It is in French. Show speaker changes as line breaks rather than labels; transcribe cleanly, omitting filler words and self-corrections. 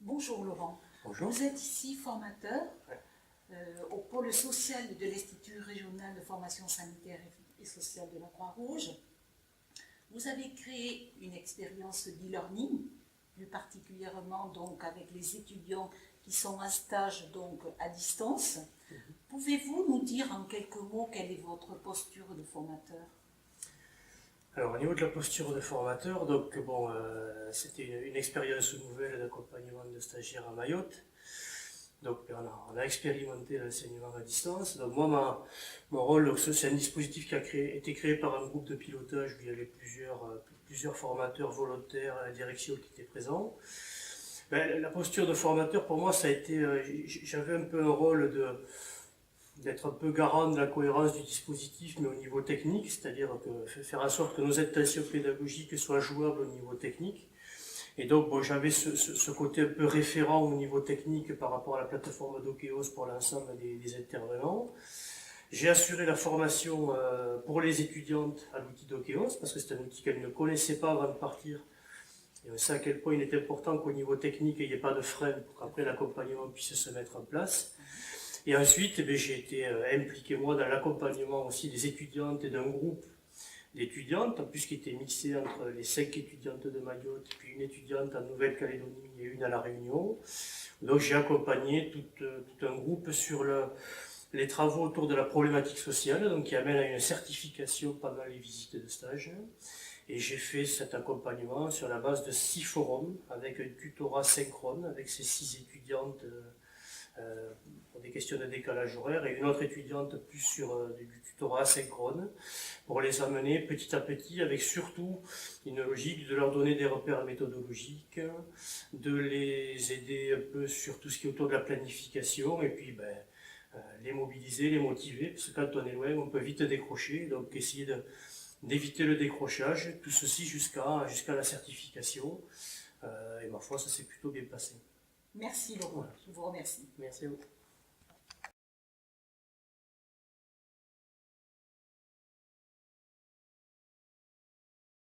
Bonjour Laurent.
Bonjour.
Vous êtes ici formateur
Ouais.
au pôle social de l'Institut régional de formation sanitaire et sociale de la Croix-Rouge. Vous avez créé une expérience d'e-learning, plus particulièrement donc avec les étudiants qui sont en stage donc à distance. Pouvez-vous nous dire en quelques mots quelle est votre posture de formateur?
Alors au niveau de la posture de formateur, donc bon, c'était une expérience nouvelle d'accompagnement de stagiaires à Mayotte. Donc on a expérimenté l'enseignement à distance. Donc moi, mon rôle, c'est un dispositif qui a été créé par un groupe de pilotage où il y avait plusieurs formateurs volontaires à la direction qui étaient présents. Ben, la posture de formateur, pour moi, ça a été, j'avais un peu un rôle d'être un peu garant de la cohérence du dispositif, mais au niveau technique, c'est-à-dire faire en sorte que nos intentions pédagogiques soient jouables au niveau technique. Et donc, bon, j'avais ce côté un peu référent au niveau technique par rapport à la plateforme Dokeos pour l'ensemble des intervenants. J'ai assuré la formation pour les étudiantes à l'outil Dokeos, parce que c'est un outil qu'elles ne connaissaient pas avant de partir. Et on sait à quel point il est important qu'au niveau technique, il n'y ait pas de frein pour qu'après l'accompagnement puisse se mettre en place. Et ensuite, j'ai été impliqué moi dans l'accompagnement aussi des étudiantes et d'un groupe d'étudiantes, en plus qui était mixé entre les 5 étudiantes de Mayotte, puis une étudiante en Nouvelle-Calédonie et une à La Réunion. Donc j'ai accompagné tout un groupe sur les travaux autour de la problématique sociale, donc qui amène à une certification pendant les visites de stage. Et j'ai fait cet accompagnement sur la base de 6 forums, avec un tutorat synchrone, avec ces 6 étudiantes pour des questions de décalage horaire, et une autre étudiante plus sur du tutorat asynchrone, pour les amener petit à petit, avec surtout une logique de leur donner des repères méthodologiques, de les aider un peu sur tout ce qui est autour de la planification, et puis les mobiliser, les motiver, parce que quand on est loin, on peut vite décrocher, donc essayer d'éviter le décrochage, tout ceci jusqu'à la certification, et ma foi, ça s'est plutôt bien passé.
Merci Laurent, je vous remercie.
Merci à vous.